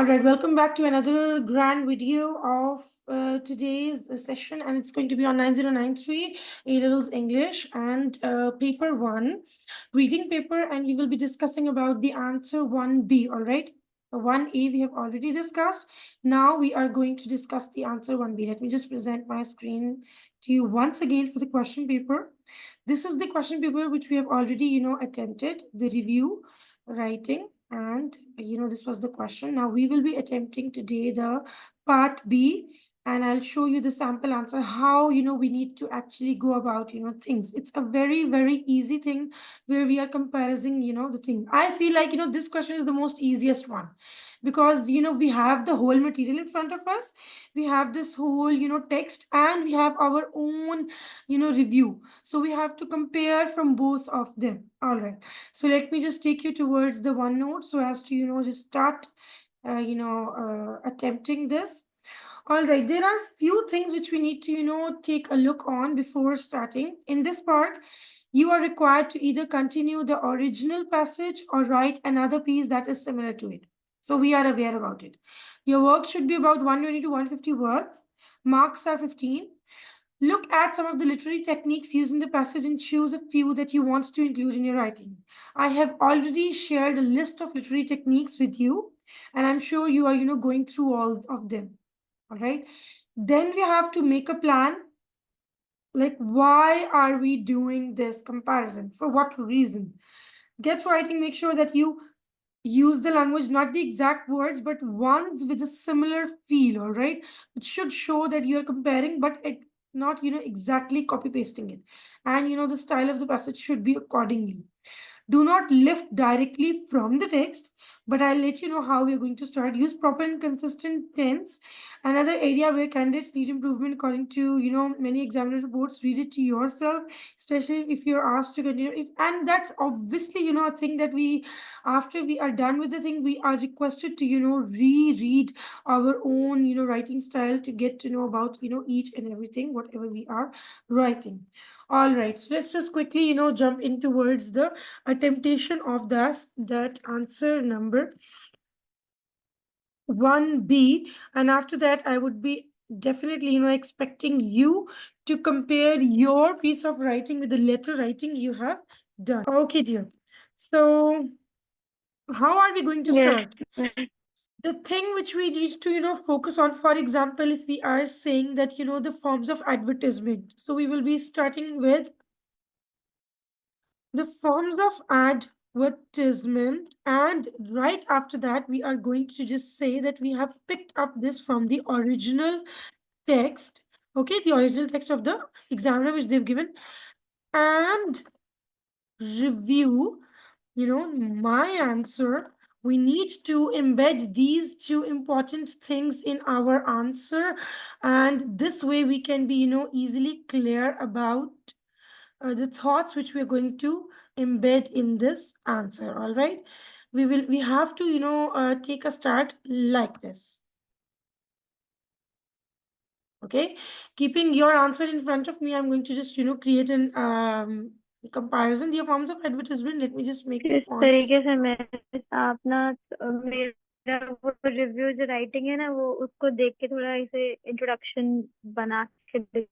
All right, welcome back to another grand video of today's session, and it's going to be on 9093 A-Levels English and paper 1, reading paper, and we will be discussing about the answer 1B, all right? 1A we have already discussed. Now we are going to discuss the answer 1B. Let me just present my screen to you once again for the question paper. This is the question paper which we have already, attempted, the review writing. And this was the question. Now we will be attempting today the part B, and I'll show you the sample answer, how we need to actually go about things. It's a very, very easy thing where we are comparing the thing. I feel like this question is the most easiest one, because we have the whole material in front of us, we have this whole text, and we have our own review, so we have to compare from both of them. All right, so let me just take you towards the OneNote so as to just start attempting this. All right, there are few things which we need to take a look on before starting. In this part, you are required to either continue the original passage or write another piece that is similar to it. So we are aware about it. Your work should be about 120 to 150 words. Marks are 15. Look at some of the literary techniques used in the passage and choose a few that you want to include in your writing. I have already shared a list of literary techniques with you, and I'm sure you are, going through all of them. All right. Then we have to make a plan. Like, why are we doing this comparison? For what reason? Get writing, make sure that you use the language, not the exact words, but ones with a similar feel, all right? It should show that you're comparing, but it not, exactly copy pasting it. And, the style of the passage should be accordingly. Do not lift directly from the text, but I'll let you know how we're going to start. Use proper and consistent tense. Another area where candidates need improvement according to, many examiner reports, read it to yourself, especially if you're asked to continue it. And that's obviously, a thing that we, after we are done with the thing, we are requested to, reread our own, writing style to get to know about, each and everything, whatever we are writing. All right, so let's just quickly, jump in towards the attemptation of that answer number 1B. And after that, I would be definitely, expecting you to compare your piece of writing with the letter writing you have done. Okay, dear. So how are we going to start? The thing which we need to, focus on, for example, if we are saying that, the forms of advertisement. So we will be starting with the forms of advertisement, and right after that we are going to just say that we have picked up this from the original text, okay, the original text of the examiner which they've given, and review my answer. We need to embed these two important things in our answer, and this way we can be easily clear about the thoughts which we are going to embed in this answer. All right, we have to take a start like this. Okay, keeping your answer in front of me, I'm going to just create an comparison. The forms of advertisement, let me just make the इस fonts. तरीके से मैं आप ना मेरा वो review जो writing है ना वो उसको देख के थोड़ा इसे इंट्रोडक्शन बना के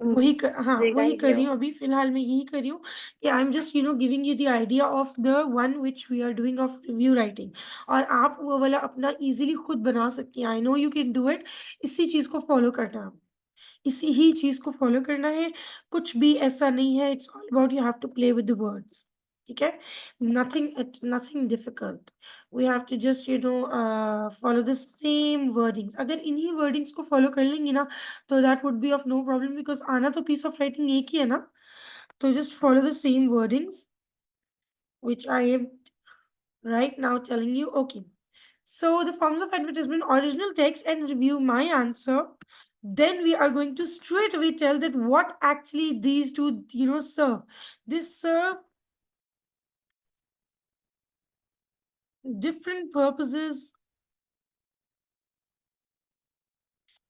वही कर रही हूँ अभी फिलहाल मैं यही कर रही हूँ कि I am just giving you the idea of the one which we are doing of review writing, और आप वो वाला अपना इजीली खुद बना सकती हैं. I know you can do it. इसी चीज को फॉलो करना है, इसी ही चीज को फॉलो करना है, कुछ भी ऐसा नहीं है. It's all about you have to play with the words. ठीक है, nothing difficult. We have to just follow the same wordings. अगर इन्हीं वर्डिंग्स को फॉलो कर लेंगे ना तो that would be of no problem, because आना तो पीस ऑफ राइटिंग एक ही है ना. तो just follow the same wordings which I am right now telling you. Okay, so the forms of advertisement, original text, and review my answer. Then we are going to straight away tell that what actually these two serve. This serve different purposes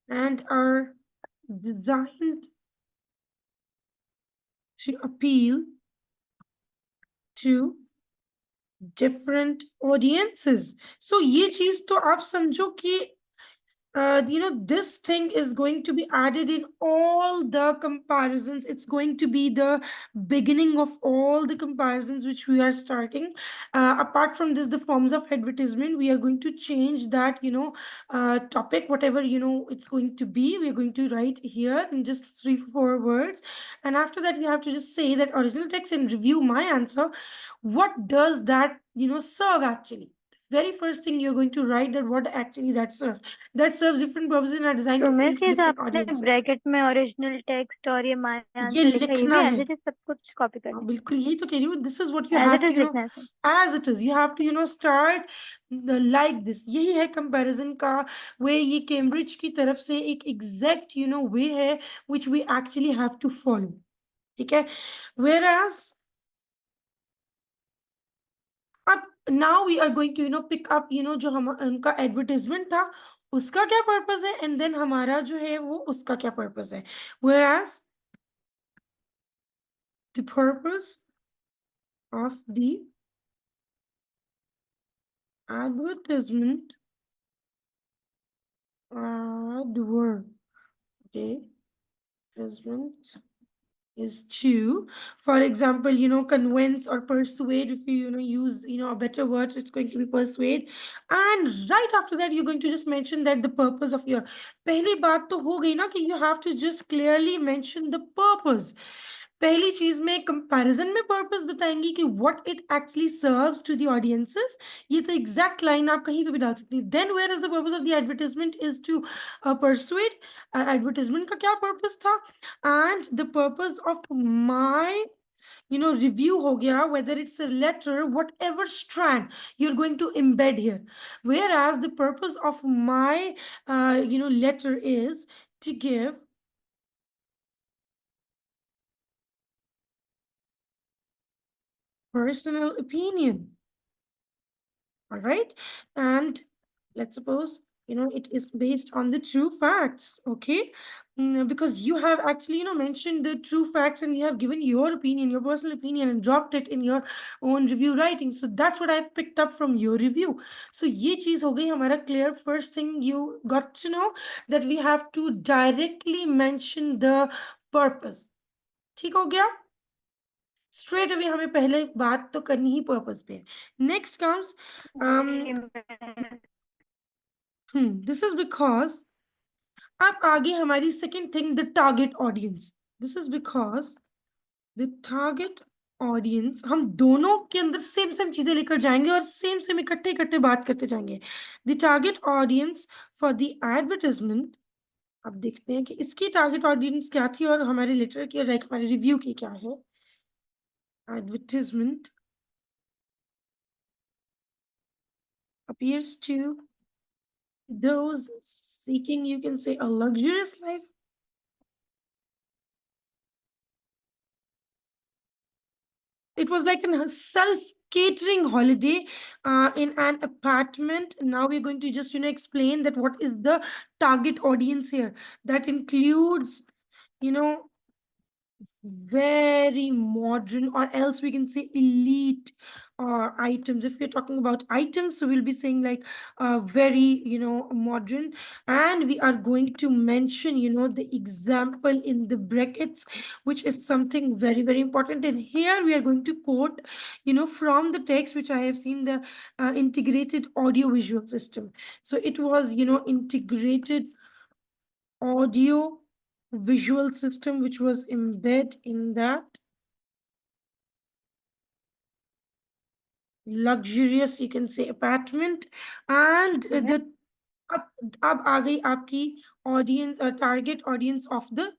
and are designed to appeal to different audiences. So ये चीज तो आप समझो कि this thing is going to be added in all the comparisons. It's going to be the beginning of all the comparisons which we are starting. Apart from this, the forms of advertisement, we are going to change that, topic, whatever, it's going to be. We're going to write here in just 3 4 words. And after that, we have to just say that original text and review my answer. What does that, serve actually? Very first thing you're going to write that what actually that serves different purposes and are designed तो to appeal miss to ये जो different आपने audiences. Bracket में original text और ये my ये answer लिखा है, ये लिखना भी है। एज इट इज सब कुछ कॉपी हाँ, करना बिल्कुल यही तो कह रही हूँ. दिस इज व्हाट यू है, as have it to is लिखना है sir. as it is. You have to start like this. यही है कंपैरिजन का वे. ये कैम्ब्रिज की तरफ से एक एग्जैक्ट वे है which we actually have to follow. ठीक है. Whereas अब now we are going to pick up जो हम उनका एडवर्टाइजमेंट था उसका क्या पर्पस है एंड देन हमारा जो है वो उसका क्या पर्पस है. Whereas the purpose of the advertisement advertisement is to, for example, convince or persuade. If you use a better word, it's going to be persuade. And right after that, you're going to just mention that the purpose of your पहली बात तो हो गई ना कि you have to just clearly mention the purpose. पहली चीज में कंपैरिजन में पर्पस बताएंगी कि what it actually serves to the audiences. ये तो एग्जैक्ट लाइन आप कहीं पे भी डाल सकती हैं. Then where is the purpose of the advertisement is to persuade. Advertisement का क्या पर्पस था and the purpose of my review हो गया, whether it's a letter, whatever strand you're going to embed here. Whereas the purpose of my letter is to give personal opinion. All right. And let's suppose it is based on the true facts. Okay. Because you have actually mentioned the true facts and you have given your opinion, your personal opinion, and dropped it in your own review writing. So that's what I've picked up from your review. So ye cheez ho gayi hamara clear. First thing you got to know that we have to directly mention the purpose. ठीक हो गया. Straight away हमें पहले बात तो करनी ही purpose पे है. Next comes this is because अब आगे हमारी second thing the target audience. This is because the target audience हम दोनों के अंदर सेम सेम चीजें लेकर जाएंगे और सेम सेम इकट्ठे इकट्ठे बात करते जाएंगे. The target audience for the advertisement. अब देखते हैं कि इसकी टारगेट ऑडियंस क्या थी और हमारे लेटर की और हमारे रिव्यू की क्या है. Advertisement appears to those seeking, you can say, a luxurious life. It was like a self-catering holiday in an apartment. Now we're going to just explain that what is the target audience here. That includes very modern, or else we can say elite items. If we're talking about items, so we'll be saying like very modern. And we are going to mention the example in the brackets, which is something very very important. And here we are going to quote from the text which I have seen, the integrated audio visual system. So it was integrated audio visual system which was embedded in that luxurious, you can say, apartment. And the अब आ गई आपकी audience, target audience of the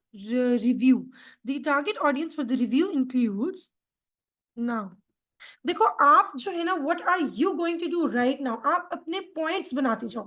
review. The target audience for the review includes, now देखो आप जो है ना, what are you going to do right now, आप अपने पॉइंट्स बनाते जाओ.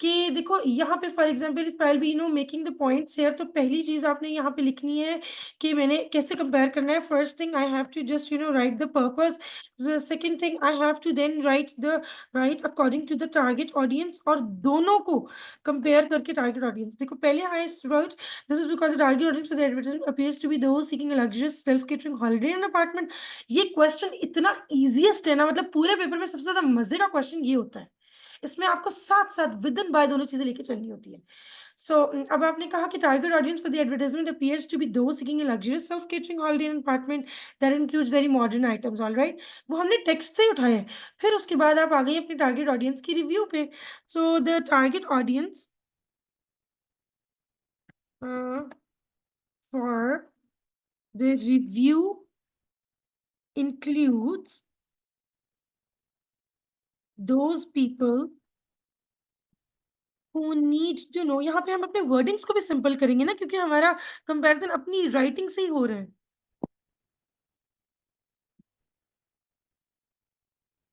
कि देखो यहाँ पे for example if I be making the points here, तो पहली चीज आपने यहाँ पे लिखनी है कि मैंने कैसे कंपेयर करना है. First thing I have to just write the purpose. The second thing I have to then write according to the target audience, और दोनों को कंपेयर करके टारगेट ऑडियंस. देखो पहले I write this is because the target audience for the advertisement appears to be those seeking a luxurious self catering holiday in apartment. ये question इतना इतना easiest है ना, मतलब पूरे पेपर में सबसे ज़्यादा मज़े का क्वेश्चन ये होता है। इसमें आपको साथ-साथ विद इन बाय दोनों चीज़ें लेके चलनी होती है। सो अब आपने कहा कि target audience for the advertisement appears to be those seeking a luxurious self catering holiday and apartment that includes very modern items, alright? वो हमने टेक्स्ट से ही उठाया है। फिर उसके बाद आप आ गई अपनी टारगेट ऑडियंस की रिव्यू पे। So the target audience for the review includes those people who need to know। यहाँ पे हम अपने वर्डिंग्स को भी सिंपल करेंगे ना, क्योंकि हमारा कंपैरिजन अपनी राइटिंग से ही हो रहा है।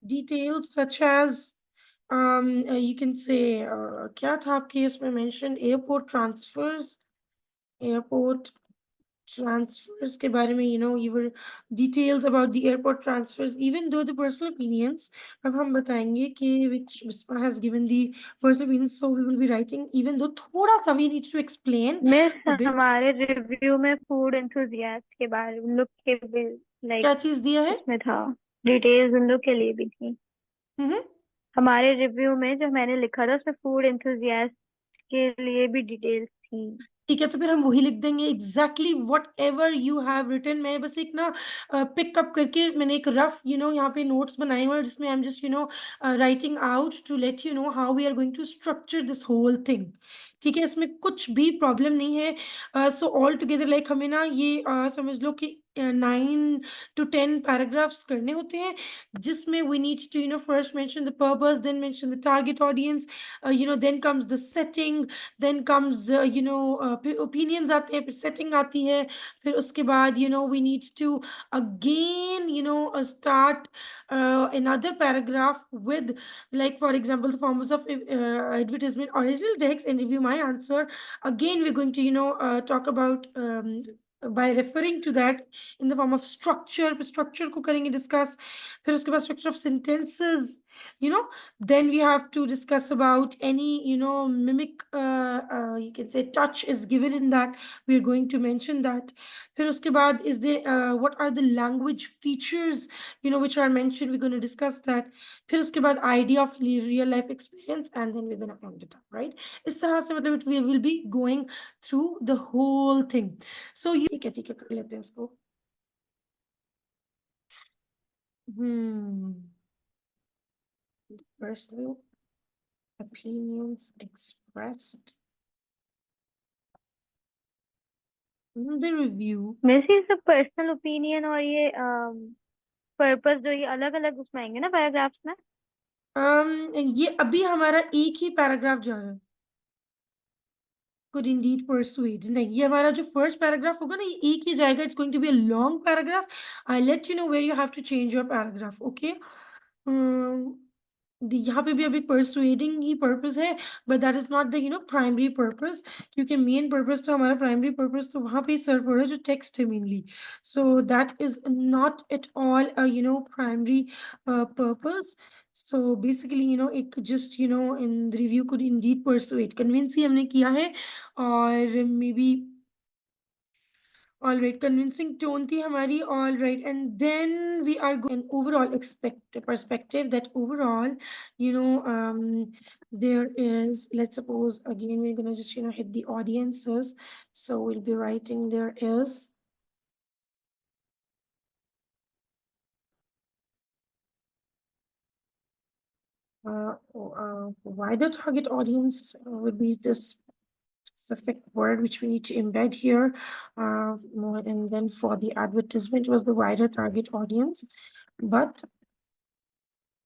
Details such as you can say क्या था आपके इसमें मेंशन, एयरपोर्ट transfers के बारे में, you were details about the airport transfers, even though the personal opinions, अब हम बताएंगे कि which Bispa has given the personal opinions, so we will be writing, even though थोड़ा सा we need to explain miss a bit। हमारे review में food enthusiast के बारे में उन लोग के भी लाइक क्या चीज दिया है? उसमें था, डिटेल्स उन लोग के लिए भी थी। हम्म। हमारे रिव्यू में जो मैंने लिखा था उसमें फूड एंथुजियास्ट के लिए भी डिटेल्स थी। ठीक है, तो फिर हम वही लिख देंगे exactly whatever you have written. मैं बस एक ना पिकअप करके मैंने एक रफ यहाँ पे नोट्स बनाए हुए हैं, जिसमें I am just writing out to let you know how we are going to structure this whole thing. ठीक है, इसमें कुछ भी प्रॉब्लम नहीं है। सो ऑल टुगेदर लाइक हमें ना ये समझ लो कि 9 to 10 पैराग्राफ्स करने होते हैं, जिसमें we need to first mention the purpose, then mention the target audience, then comes the setting, then comes फिर ओपिनियंस आते हैं, फिर सेटिंग आती है, फिर उसके बाद we need to again start another paragraph with, like for example, the forms of advertisement, original text, and review my answer. Again we're going to talk about by referring to that in the form of structure को करेंगे discuss। फिर उसके बाद structure of sentences, you know then we have to discuss about any mimic, you can say touch is given in that, we're going to mention that। फिर उसके बाद is there what are the language features which are mentioned, we're going to discuss that। फिर उसके बाद idea of real life experience, and then we're going to end it up, right? इस तरह से मतलब we will be going through the whole thing। so ठीक है कर लेते हैं इसको। Personal opinions expressed in the review। Miss ये सब पर्सनल ओपिनियन और ये पर्पस जो ये अलग अलग उसमें आएंगे ना पैराग्राफ्स में। ये अभी हमारा एक ही पैराग्राफ जा रहा है, could indeed persuade। नहीं, ये हमारा जो फर्स्ट पैराग्राफ होगा ना, ये एक ही जाएगा, it's going to be a long paragraph. I let you know where you have to change your paragraph, okay? यहाँ पे भी अभी परसुएडिंग ही पर्पस है, but that is not the primary purpose, क्योंकि मेन पर्पस तो हमारा प्राइमरी पर्पस तो वहाँ पे ही सर्व हो रहा है जो टेक्स्ट है mainly. So that is not at all primary purpose. So basically एक just in review could indeed persuade, convince ही हमने किया है, और maybe all right, convincing tone थी हमारी, all right, and then we are going an overall expect perspective that overall there is, let's suppose again we're gonna just hit the audiences, so we'll be writing there is wider target audience would be this specific word which we need to embed here, and then for the advertisement was the wider target audience, but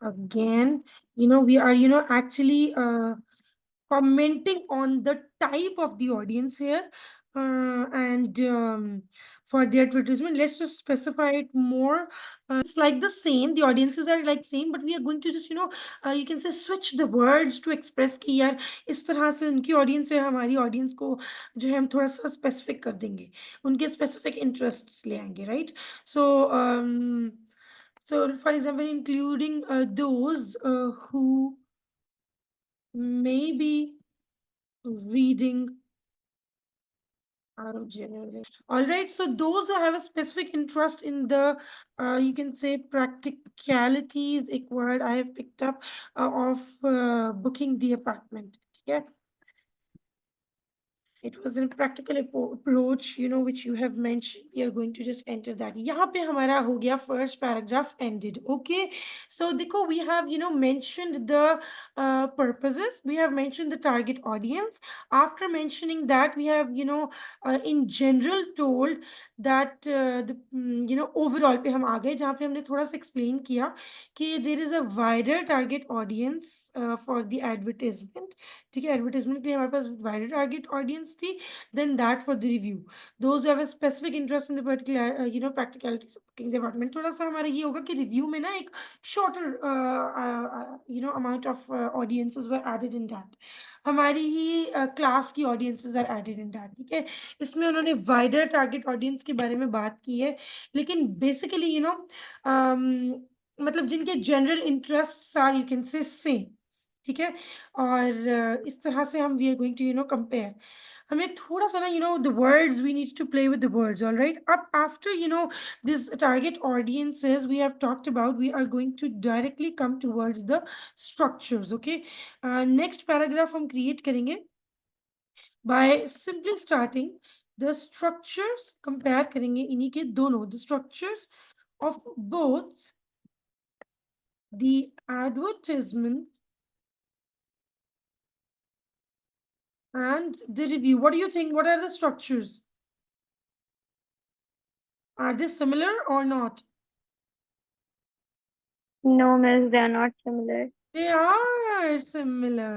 again we are actually commenting on the type of the audience here, and for the advertisement let's just specify it more। It's like the same, the audiences are like same, but we are going to just you can say switch the words to express कि यार इस तरह से उनकी audience है, हमारी audience को जो है हम थोड़ा सा specific कर देंगे, उनके specific interests ले आएंगे, right? So for example, including those who may be reading All right, so those who have a specific interest in the, you can say, practicalities, एक word I have picked up of booking the apartment. Yeah. It was a practical approach, which you have mentioned. We are going to just enter that. यहाँ पे हमारा हो गया first paragraph ended. Okay. So देखो, we have, mentioned the purposes. We have mentioned the target audience. After mentioning that, we have, in general told that overall पे हम आ गए जहाँ पे हमने थोड़ा सा explain किया कि there is a wider target audience for the advertisement. ठीक है, एडवर्टाइजमेंट के लिए हमारे पास वाइडर टारगेट ऑडियंस थी, then that for the review those have a specific interest in the particular practicalities of cooking department. थोड़ा सा हमारा ये होगा कि रिव्यू में ना एक shorter amount of audiences were added in that, हमारी ही क्लास की audiences are added in that. ठीक है, इसमें उन्होंने वाइडर टारगेट ऑडियंस के बारे में बात की है, लेकिन बेसिकली मतलब जिनके general interest are, you can say same. ठीक है, और इस तरह से हम we are going to compare. हमें थोड़ा सा ना the words we need to play with the words. All right, अब after this target audiences we have talked about, we are going to directly come towards the structures. Okay, next paragraph हम create करेंगे by simply starting the structures, compare करेंगे इन्हीं के दोनों, the structures of both the advertisement and the review. What do you think? What are the structures? Are they similar or not? No, miss, they are not similar. They are similar.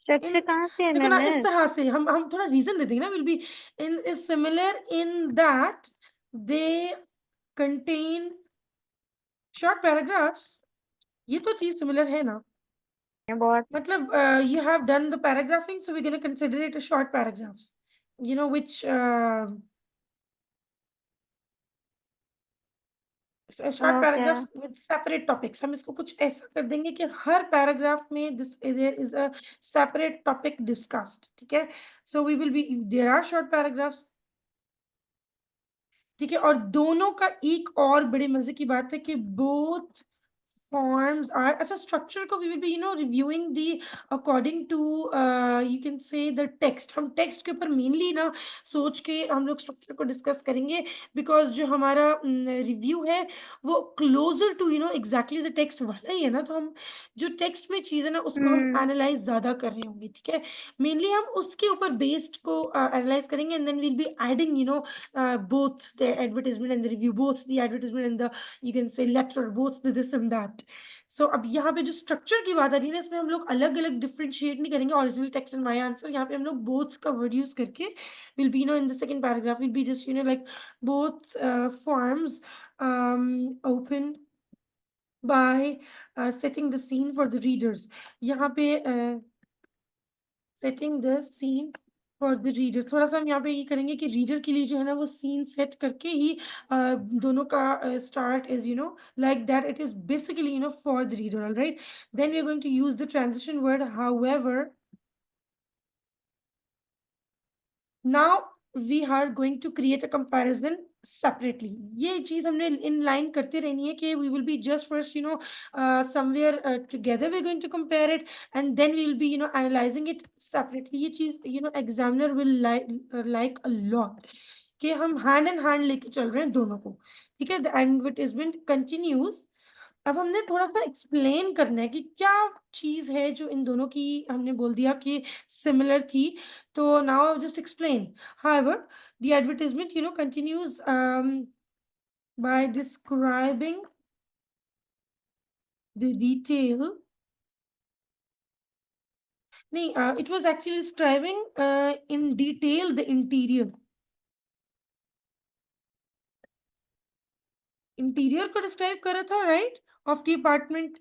Structure कहाँ से है देखो ना, इस miss? तरह से हम थोड़ा रीजन दे देंगे ना, will be in is similar in that they contain short paragraphs. ये तो चीज सिमिलर है ना, बहुत। मतलब you have done the paragraphing, so we're going to consider it a short paragraphs, which short okay. Paragraphs with separate topics. हम इसको कुछ ऐसा कर देंगे कि हर पैराग्राफ में this there is a separate topic discussed. ठीक है, so we will be, there are short paragraphs. ठीक है, और दोनों का एक और बड़े मजे की बात है कि बोथ forms are, अच्छा, structure को we will be reviewing the according to you can say the text। हम text के ऊपर mainly ना सोच के हम लोग structure को discuss करेंगे, because जो हमारा review है वो closer to exactly the text वाला ही है ना, तो हम जो text में चीज़ है ना उसको हम analyze ज़्यादा कर रहे होंगे। ठीक है, mainly हम उसके ऊपर based को analyze करेंगे, and then we'll be adding both the advertisement and the review, both the advertisement and the, you can say, letter, both the this and that। सो अब यहाँ पे जो स्ट्रक्चर की बात आ रही है ना, इसमें हम लोग अलग अलग डिफरेंशिएट नहीं करेंगे original text and my answer. यहाँ पे हम लोग बोथ का वर्ड यूज करके will be in the second paragraph will be just like both forms open by setting the scene for the readers. यहाँ पे setting the scene for the reader, थोड़ा सा हम यहाँ पे ये करेंगे कि रीडर के लिए जो है ना वो सीन सेट करके ही दोनों का start is like that it is basically for the reader. All right, then we are going to use the transition word however. Now we are going to create a comparison separately। ये चीज हमने in line करते रहनी है कि we will be just first somewhere together we're going to compare it, and then we will be analyzing it separately। ये चीज examiner will like a lot कि हम hand in hand लेके चल रहे हैं दोनों को। ठीक है, the advertisement continues। अब हमने थोड़ा सा एक्सप्लेन करना है कि क्या चीज है जो इन दोनों की हमने बोल दिया कि सिमिलर थी, तो now just explain. however the advertisement continues by describing the detail, नहीं, it was actually describing in detail the interior को डिस्क्राइब कर रहा था, right, of the apartment.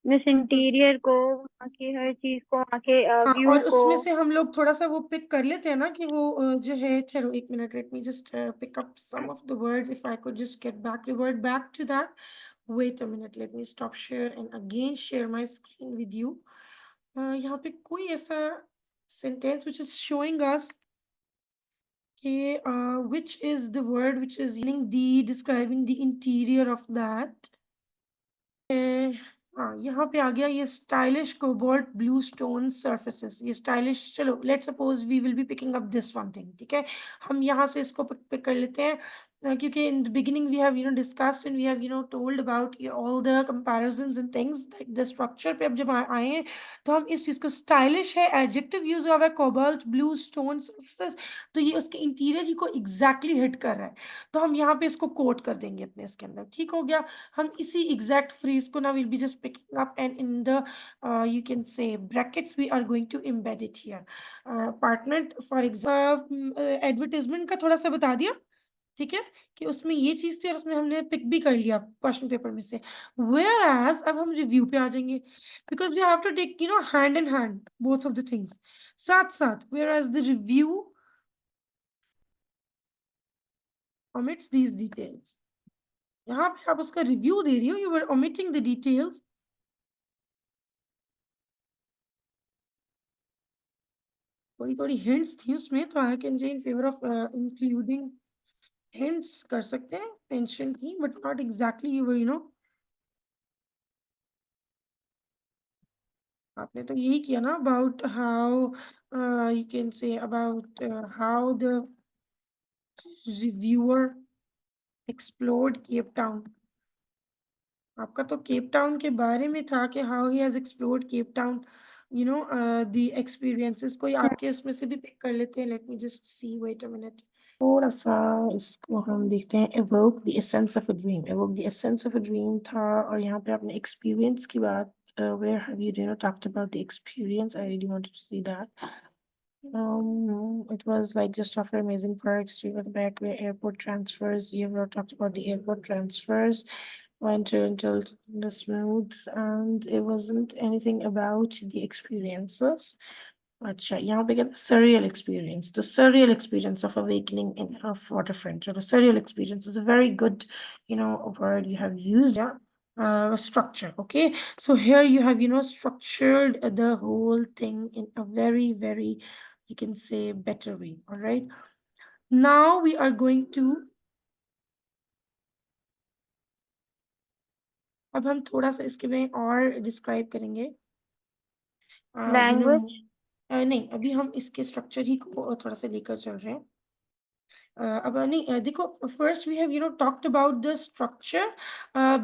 Miss interior को, वहाँ की हर चीज को, वहाँ के हाँ, व्यू और को। उसमें से हम लोग थोड़ा सा वो पिक कर लेते हैं ना कि वो जो है, ठहरो एक minute, let me just pick up some of the words, if I could just get back revert back to that. Wait a minute, let me stop share and again share my screen with you. यहाँ पे कोई ऐसा sentence which is showing us कि which is the word which is using the describing the interior of that. हाँ, यहाँ पे आ गया ये stylish cobalt blue stone surfaces, ये स्टाइलिश। चलो let suppose we will be picking up this one thing, ठीक है, हम यहाँ से इसको पिक कर लेते हैं, क्योंकि in the beginning we have discussed and we have told about all the comparisons and things the structure पे। अब जब आए हैं तो हम इस चीज को, स्टाइलिश है एडजेक्टिव यूज हुआ है कोबाल्ट ब्लू स्टोन सर्फेसेस, तो ये उसके इंटीरियर ही को एग्जैक्टली हिट कर रहा है, तो हम यहाँ पे इसको कोट कर देंगे अपने इसके अंदर, ठीक हो गया। हम इसी exact phrase को now we'll be just picking up and in the you can say brackets we are going to embed it here. Partner for example advertisement का थोड़ा सा बता दिया, ठीक है, कि उसमें ये चीज थी और उसमें हमने पिक भी कर लिया क्वेश्चन पेपर में से। Whereas अब हम रिव्यू पे आ जाएंगे, because we have to take hand in hand both of the things साथ साथ, whereas the review omits these details। यहाँ पे आप उसका रिव्यू दे रही हो, you were omitting the details। थोड़ी थोड़ी हिंट्स थी उसमें, तो I can say in favour of including hints कर सकते हैं, मेंशन की, बट नॉट एग्जैक्टली आपने तो यही किया ना, about how you can say about how the reviewer explored Cape Town. आपका तो केप टाउन के बारे में था कि how he has explored Cape Town, the experiences. कोई आपके उसमें से भी पिक कर लेते हैं, let me just see, wait a minute. थोड़ा सा इसको हम देखते हैं, evoke the essence of a dream, evoke the essence of a dream था, और यहाँ पे आपने experience की बात, where have you talked about the experience? I really wanted to see that. It was like just offer amazing perks, you got back where airport transfers, you ever talked about the airport transfers, went until the smooth, and it wasn't anything about the experiences. अच्छा, यहाँ पे क्या, surreal experience, the surreal experience of awakening in a waterfront, or the surreal experience is a very good, word you have used. Yeah, structure. Okay, so here you have, structured the whole thing in a very, very, you can say, better way. All right, now we are going to, अब हम थोड़ा सा इसके में और describe करेंगे, you know language. नहीं, अभी हम इसके स्ट्रक्चर ही को थोड़ा सा लेकर चल रहे हैं। अब नहीं, देखो, first we have talked about the structure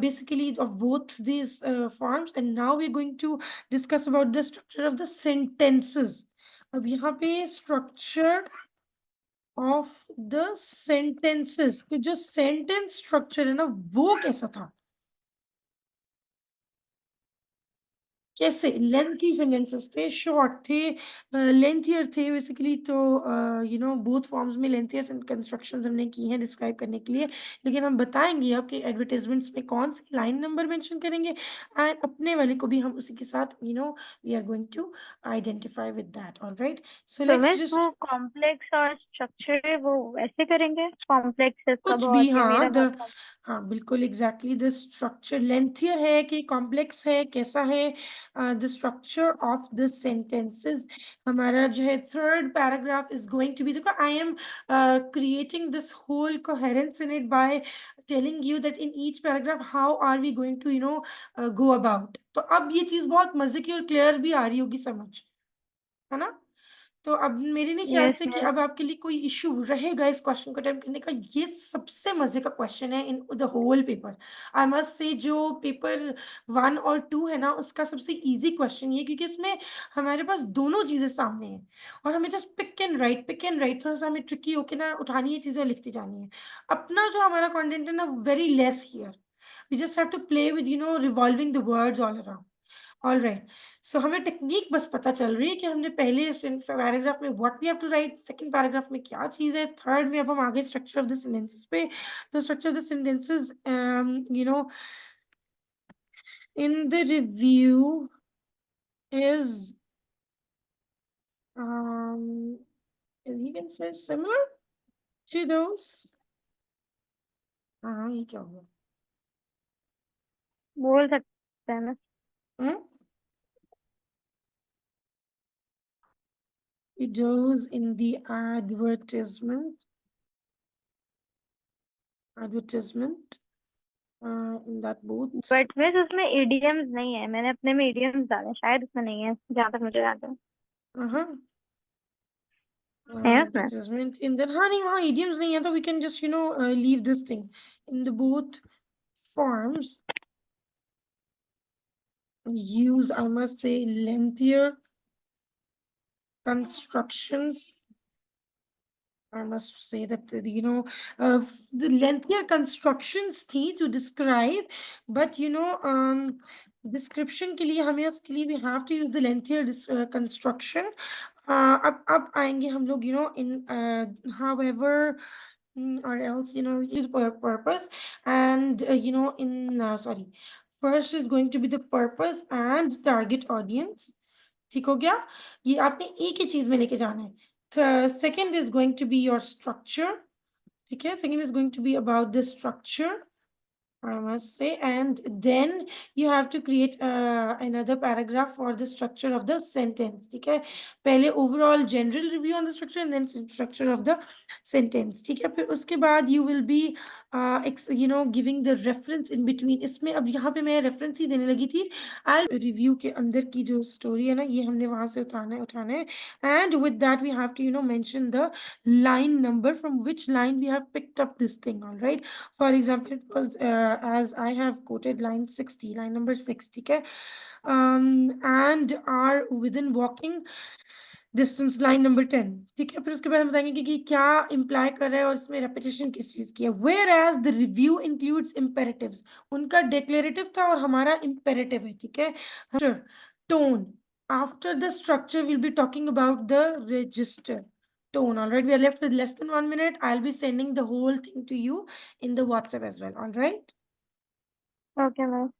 basically of both these forms, and now we're going to discuss about the structure of the sentences। अब यहाँ पे structure of the sentences, कि जो sentence structure है ना वो कैसा था, कैसे लेंथी सेंटेंसेस थे, शॉर्ट थे, लेंथियर थे बेसिकली, तो बोथ फॉर्म्स में लेंथियर कंस्ट्रक्शंस हमने की हैं डिस्क्राइब करने के लिए, लेकिन हम बताएंगे आपके एडवर्टाइजमेंट्स में कौन सी लाइन नंबर मेंशन करेंगे, एंड अपने वाले को भी हम उसी के साथ we are going to identify with that. Alright, so तो लेट्स मिस वो जस्ट कॉम्प्लेक्स और स्ट्रक्चर है वो वैसे करेंगे, कॉम्प्लेक्स इसका कुछ भी, बहुत या हाँ मेरा बहुत हाँ बिल्कुल एग्जैक्टली, द स्ट्रक्चर लेंथियर है कि कॉम्प्लेक्स है, कैसा है, the structure of the sentences. हमारा जो है third paragraph is going to be, देखो I am creating this whole coherence in it by telling you that in each paragraph how are we going to go about. तो अब ये चीज बहुत मजे की और क्लियर भी आ रही होगी समझ, है ना। तो अब मेरे नहीं ख्याल यस से कि मिस। अब आपके लिए कोई इशू रहेगा इस क्वेश्चन को अटेम्प्ट करने का। ये सबसे मजे का क्वेश्चन है in the whole paper, I must say. जो पेपर 1 और 2 है ना, उसका सबसे इजी क्वेश्चन ये, क्योंकि इसमें हमारे पास दोनों चीजें सामने हैं और हमें जस्ट पिक एंड राइट, थोड़ा सा हमें ट्रिकी होके ना उठानी है चीजें और लिखती जानी है। अपना जो हमारा कंटेंट है ना, very less here, we just have to play with revolving the words all around. All right, so हमें टेक्निक बस पता चल रही है कि हमने पहले पैराग्राफ में what we have to write, second paragraph में क्या चीज है, थर्ड में अब हम आगे स्ट्रक्चर ऑफ द सेंटेंसेस पे। तो structure of the sentences in the review is um you can say similar to those। हाँ, ये क्या होगा, बोल सकते हैं miss. Hmm widows in the advertisement in that booth. But miss उसमें idioms नहीं है, मैंने अपने में idioms डाले, शायद उसमें नहीं है जहाँ तक मुझे याद है। Uh-huh. है उसमें? Advertisement in that, हाँ नहीं वहाँ idioms नहीं है, तो we can just leave this thing in the both forms. Use, I must say, lengthier constructions. I must say that the lengthier constructions थी to describe, but description के लिए हमें उसके लिए we have to use the lengthier construction. अब आएंगे हम लोग in however or else use purpose and sorry, first is going to be the purpose and target audience. ठीक हो गया? ये आपने एक ही चीज में लेके जाना है. Second is going to be your structure. ठीक है? Second is going to be about the structure, I must say, and then you have to create another paragraph for the structure of the sentence. ठीक है? पहले overall general review on the structure and then structure of the sentence. ठीक है? फिर उसके बाद you will be giving the reference in between. इसमें अब यहाँ पे मैं reference ही देने लगी थी. I'll review के अंदर की जो story है ना, ये हमने वहां से उठाना है, and with that we have to mention the line number from which line we have picked up this thing. All right, for example, it was as I have quoted line 60, line number 6. Okay, and are within walking distance line number 10. ठीक है, फिर उसके बाद हम बताएंगे कि क्या imply कर रहा है और इसमें रेपिटेशन किस चीज की है. Whereas the review includes imperatives. उनका डिक्लेरेटिव था और हमारा इंपेरेटिव है. ठीक है, tone. After the structure, we'll be talking about the register tone. All right, we are left with less than 1 minute. I'll be sending the whole thing to you in the WhatsApp as well. All right. Okay, miss.